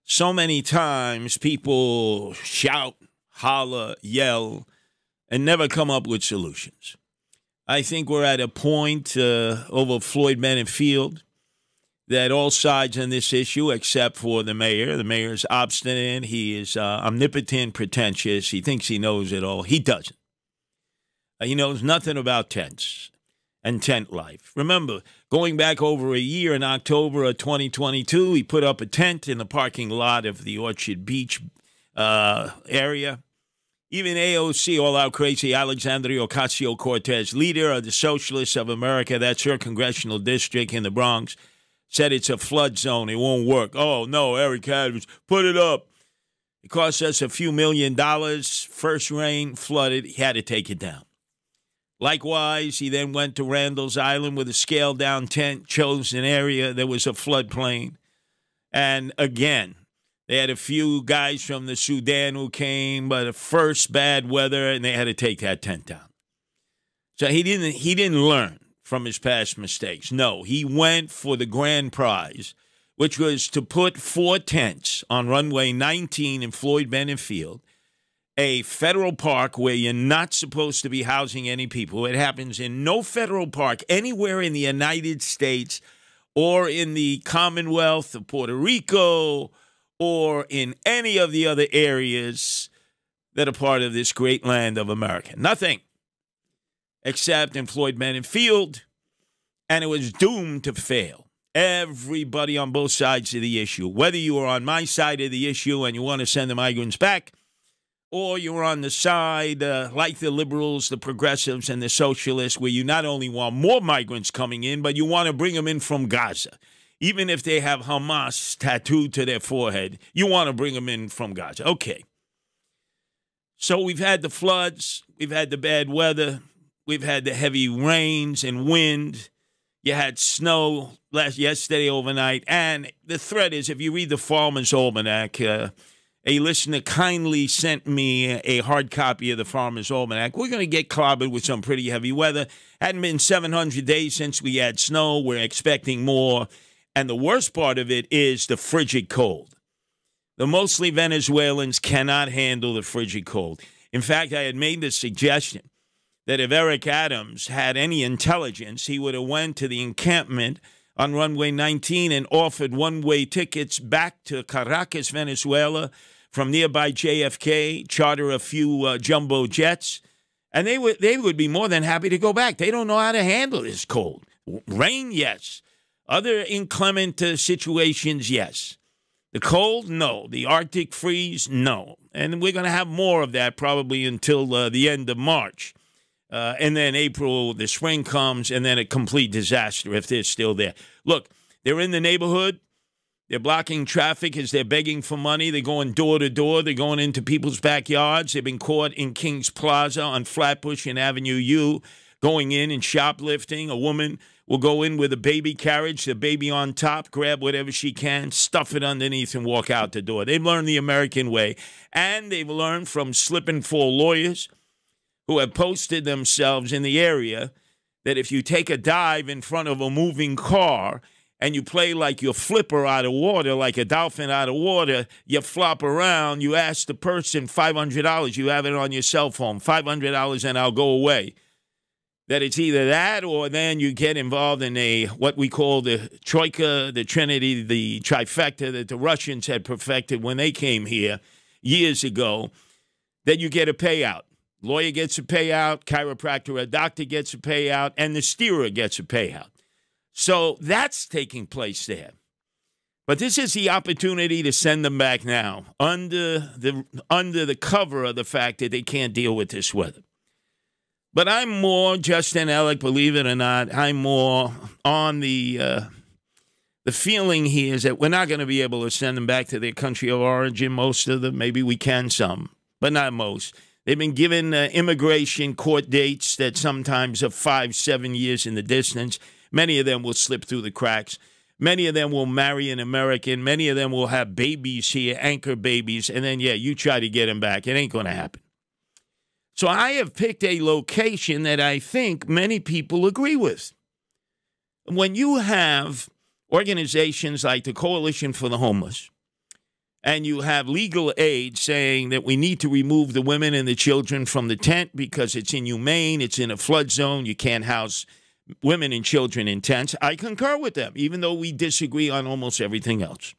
So many times people shout, holler, yell, and never come up with solutions. I think we're at a point over Floyd Field that all sides on this issue, except for the mayor is obstinate. He is omnipotent, pretentious. He thinks he knows it all. He doesn't. He knows nothing about tents and tent life. Remember, going back over a year in October of 2022, he put up a tent in the parking lot of the Orchard Beach area. Even AOC, all-out crazy Alexandria Ocasio-Cortez, leader of the Socialists of America, that's her congressional district in the Bronx, said it's a flood zone. It won't work. Oh, no, Eric Adams, put it up. It cost us a few $1 million. First rain, flooded. He had to take it down. Likewise, he then went to Randall's Island with a scaled-down tent, chose an area. There was a floodplain. And again, they had a few guys from the Sudan who came, but at first bad weather, and they had to take that tent down. So he didn't learn from his past mistakes. No, he went for the grand prize, which was to put 4 tents on runway 19 in Floyd Bennett Field, a federal park where you're not supposed to be housing any people. It happens in no federal park anywhere in the United States or in the Commonwealth of Puerto Rico or in any of the other areas that are part of this great land of America. Nothing except in Floyd Bennett Field, and it was doomed to fail. Everybody on both sides of the issue, whether you are on my side of the issue and you want to send the migrants back, or you're on the side, like the liberals, the progressives, and the socialists, where you not only want more migrants coming in, but you want to bring them in from Gaza. Even if they have Hamas tattooed to their forehead, you want to bring them in from Gaza. Okay. So we've had the floods. We've had the bad weather. We've had the heavy rains and wind. You had snow yesterday overnight. And the threat is, if you read the Farmer's Almanac, a listener kindly sent me a hard copy of the Farmer's Almanac. We're going to get clobbered with some pretty heavy weather. Hadn't been 700 days since we had snow. We're expecting more. And the worst part of it is the frigid cold. The mostly Venezuelans cannot handle the frigid cold. In fact, I had made the suggestion that if Eric Adams had any intelligence, he would have went to the encampment on runway 19 and offered one-way tickets back to Caracas, Venezuela, from nearby JFK, charter a few jumbo jets, and they would be more than happy to go back. They don't know how to handle this cold. Rain, yes. Other inclement situations, yes. The cold, no. The Arctic freeze, no. And we're going to have more of that probably until the end of March. And then April, the spring comes, and then a complete disaster if they're still there. Look, they're in the neighborhood. They're blocking traffic as they're begging for money. They're going door to door. They're going into people's backyards. They've been caught in Kings Plaza on Flatbush and Avenue U, going in and shoplifting. A woman will go in with a baby carriage, the baby on top, grab whatever she can, stuff it underneath, and walk out the door. They've learned the American way. And they've learned from slip and fall lawyers who have posted themselves in the area that if you take a dive in front of a moving car and you play like your flipper out of water, like a dolphin out of water, you flop around, you ask the person $500, you have it on your cell phone, $500 and I'll go away. That it's either that or then you get involved in what we call the troika, the Trinity, the trifecta that the Russians had perfected when they came here years ago, that you get a payout. Lawyer gets a payout, chiropractor, a doctor gets a payout, and the steerer gets a payout. So that's taking place there. But this is the opportunity to send them back now under the cover of the fact that they can't deal with this weather. But I'm more, Justin Ellick, believe it or not, I'm more on the feeling here is that we're not going to be able to send them back to their country of origin, most of them. Maybe we can some, but not most. They've been given immigration court dates that sometimes are 5-7 years in the distance. Many of them will slip through the cracks. Many of them will marry an American. Many of them will have babies here, anchor babies, and then, yeah, you try to get them back. It ain't going to happen. So I have picked a location that I think many people agree with. When you have organizations like the Coalition for the Homeless and you have legal aid saying that we need to remove the women and the children from the tent because it's inhumane, it's in a flood zone, you can't house women and children in tents. I concur with them, even though we disagree on almost everything else.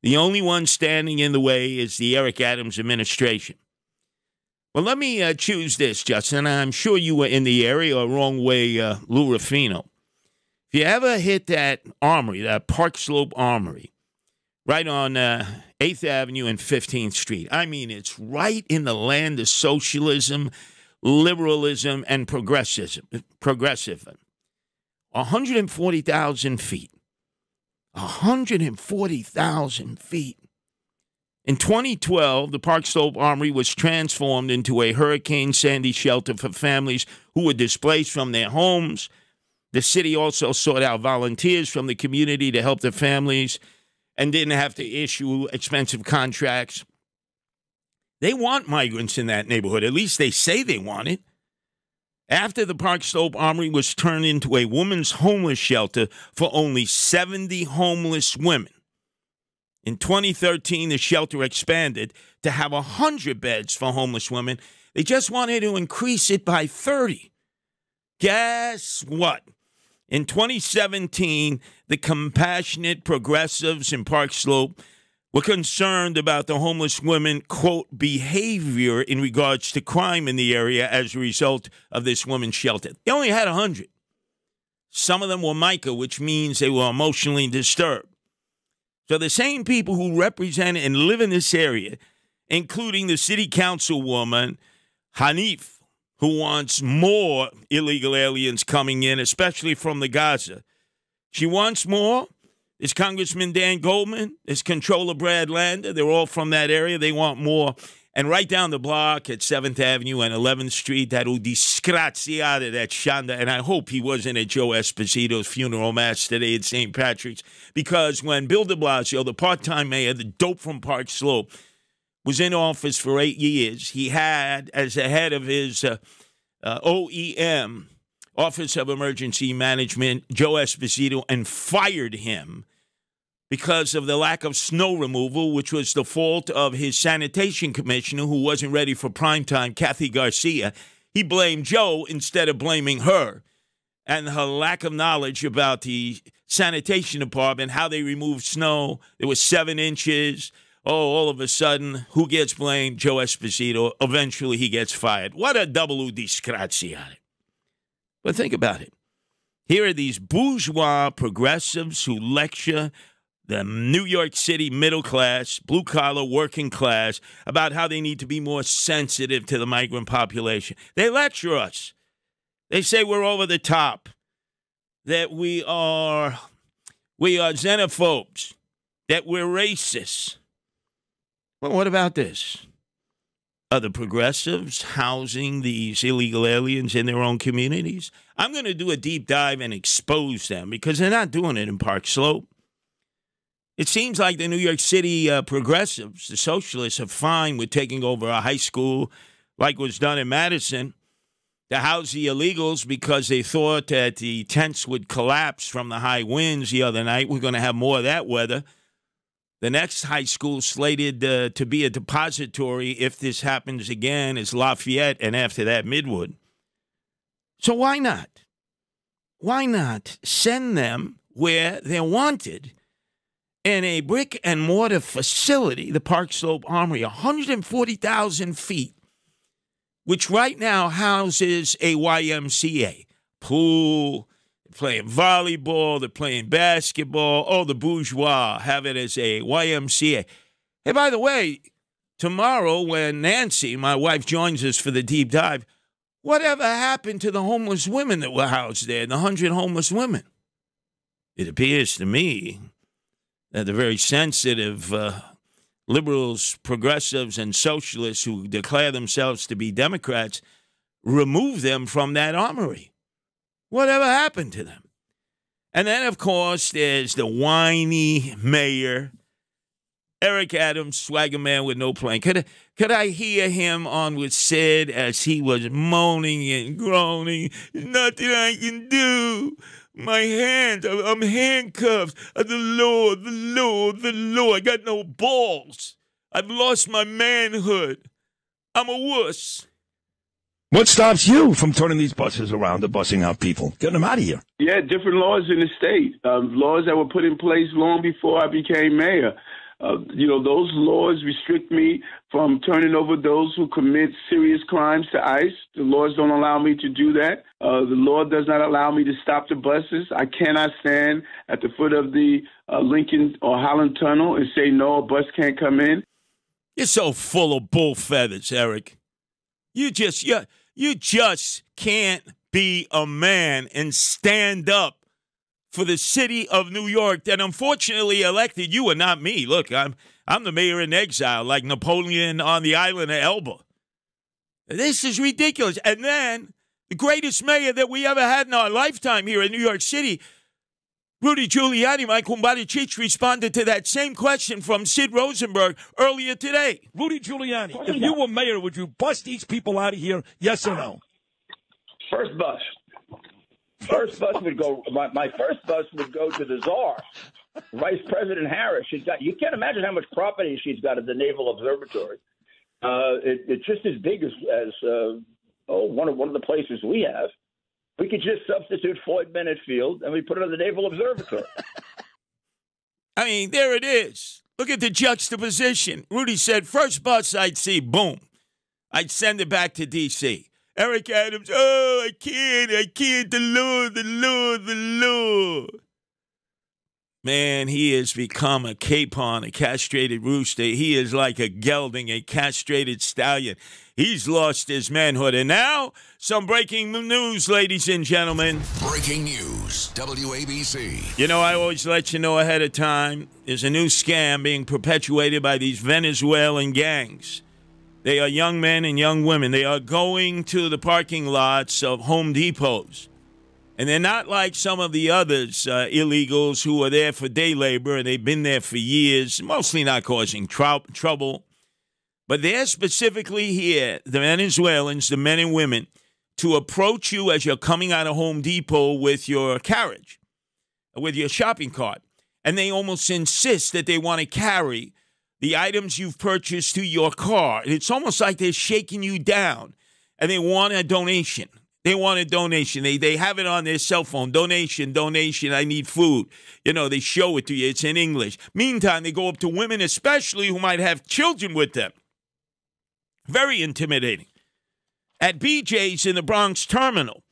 The only one standing in the way is the Eric Adams administration. Well, let me choose this, Justin. I'm sure you were in the area, or wrong way, Lou Rufino. If you ever hit that armory, that Park Slope Armory, right on 8th Avenue and 15th Street, I mean, it's right in the land of socialism, liberalism, and progressivism. 140,000 feet. 140,000 feet. In 2012, the Park Slope Armory was transformed into a Hurricane Sandy shelter for families who were displaced from their homes. The city also sought out volunteers from the community to help the families and didn't have to issue expensive contracts. They want migrants in that neighborhood. At least they say they want it. After the Park Slope Armory was turned into a women's homeless shelter for only 70 homeless women. In 2013, the shelter expanded to have 100 beds for homeless women. They just wanted to increase it by 30. Guess what? In 2017, the compassionate progressives in Park Slope were concerned about the homeless women, quote, behavior in regards to crime in the area as a result of this women's shelter. They only had 100. Some of them were MICA, which means they were emotionally disturbed. So the same people who represent and live in this area, including the city councilwoman, Hanif, who wants more illegal aliens coming in, especially from the Gaza. She wants more. There's Congressman Dan Goldman. There's Comptroller Brad Lander. They're all from that area. They want more. And right down the block at 7th Avenue and 11th Street, that disgraziata, that Shanda, and I hope he wasn't at Joe Esposito's funeral mass today at St. Patrick's, because when Bill de Blasio, the part-time mayor, the dope from Park Slope, was in office for 8 years, he had, as the head of his OEM, Office of Emergency Management, Joe Esposito, and fired him because of the lack of snow removal, which was the fault of his sanitation commissioner, who wasn't ready for prime time, Kathy Garcia. He blamed Joe instead of blaming her and her lack of knowledge about the sanitation department, how they removed snow. There was 7 inches. Oh, all of a sudden, who gets blamed? Joe Esposito. Eventually, he gets fired. What a double disgraziata. But think about it. Here are these bourgeois progressives who lecture the New York City middle class, blue-collar, working class about how they need to be more sensitive to the migrant population. They lecture us. They say we're over the top, that we are xenophobes, that we're racist. Well, what about this? Are the progressives housing these illegal aliens in their own communities? I'm going to do a deep dive and expose them because they're not doing it in Park Slope. It seems like the New York City progressives, the socialists, are fine with taking over a high school like was done in Madison to house the illegals because they thought that the tents would collapse from the high winds the other night. We're going to have more of that weather. The next high school slated to be a depository, if this happens again, is Lafayette, and after that, Midwood. So why not? Why not send them where they're wanted? In a brick-and-mortar facility, the Park Slope Armory, 140,000 feet, which right now houses a YMCA, pool, they're playing volleyball, they're playing basketball. Oh, the bourgeois have it as a YMCA. Hey, by the way, tomorrow when Nancy, my wife, joins us for the deep dive, whatever happened to the homeless women that were housed there, the 100 homeless women? It appears to me that the very sensitive liberals, progressives, and socialists who declare themselves to be Democrats remove them from that armory. Whatever happened to them? And then, of course, there's the whiny mayor, Eric Adams, swagger man with no plan. Could I hear him on with Sid as he was moaning and groaning? Nothing I can do. My hands, I'm handcuffed. The law, the law, the law. I got no balls. I've lost my manhood. I'm a wuss. What stops you from turning these buses around and busing out people? Getting them out of here. Yeah, different laws in the state. Laws that were put in place long before I became mayor. Those laws restrict me from turning over those who commit serious crimes to ICE. The laws don't allow me to do that. The law does not allow me to stop the buses. I cannot stand at the foot of the Lincoln or Holland Tunnel and say, no, a bus can't come in. You're so full of bull feathers, Eric. You just can't be a man and stand up for the city of New York that unfortunately elected you and not me. Look, I'm the mayor in exile, like Napoleon on the island of Elba. This is ridiculous. And then the greatest mayor that we ever had in our lifetime here in New York City, Rudy Giuliani, my Kumbadachich, responded to that same question from Sid Rosenberg earlier today. Rudy Giuliani, if you were mayor, would you bust these people out of here, yes or no? First bus. First bus would go. My first bus would go to the Czar, Vice President Harris. You can't imagine how much property she's got at the Naval Observatory. It's just as big as one of the places we have. We could just substitute Floyd Bennett Field and we put it on the Naval Observatory. I mean, there it is. Look at the juxtaposition. Rudy said, first bus I'd see, boom. I'd send it back to D.C. Eric Adams, I can't, the law. Man, he has become a capon, a castrated rooster. He is like a gelding, a castrated stallion. He's lost his manhood. And now, some breaking news, ladies and gentlemen. Breaking news, WABC. You know, I always let you know ahead of time. There's a new scam being perpetuated by these Venezuelan gangs. They are young men and young women. They are going to the parking lots of Home Depots. And they're not like some of the others, illegals who are there for day labor, and they've been there for years, mostly not causing trouble. But they're specifically here, the Venezuelans, the men and women, to approach you as you're coming out of Home Depot with your carriage, with your shopping cart. And they almost insist that they want to carry the items you've purchased to your car. It's almost like they're shaking you down, and they want a donation. They want a donation. They have it on their cell phone. Donation, I need food. You know, they show it to you. It's in English. Meantime, they go up to women especially who might have children with them. Very intimidating. At BJ's in the Bronx Terminal,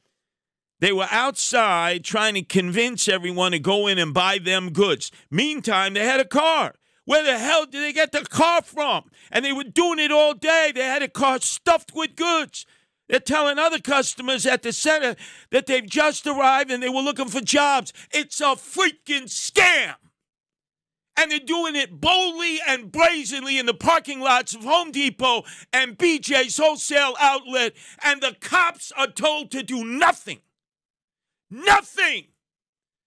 they were outside trying to convince everyone to go in and buy them goods. Meantime, they had a car. Where the hell did they get the car from? And they were doing it all day. They had a car stuffed with goods. They're telling other customers at the center that they've just arrived and they were looking for jobs. It's a freaking scam. And they're doing it boldly and brazenly in the parking lots of Home Depot and BJ's wholesale outlet. And the cops are told to do nothing. Nothing.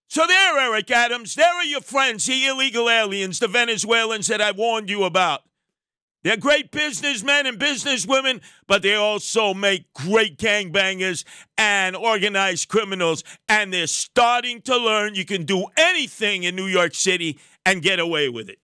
So there, Eric Adams, there are your friends, the illegal aliens, the Venezuelans that I warned you about. They're great businessmen and businesswomen, but they also make great gangbangers and organized criminals. And they're starting to learn you can do anything in New York City and get away with it.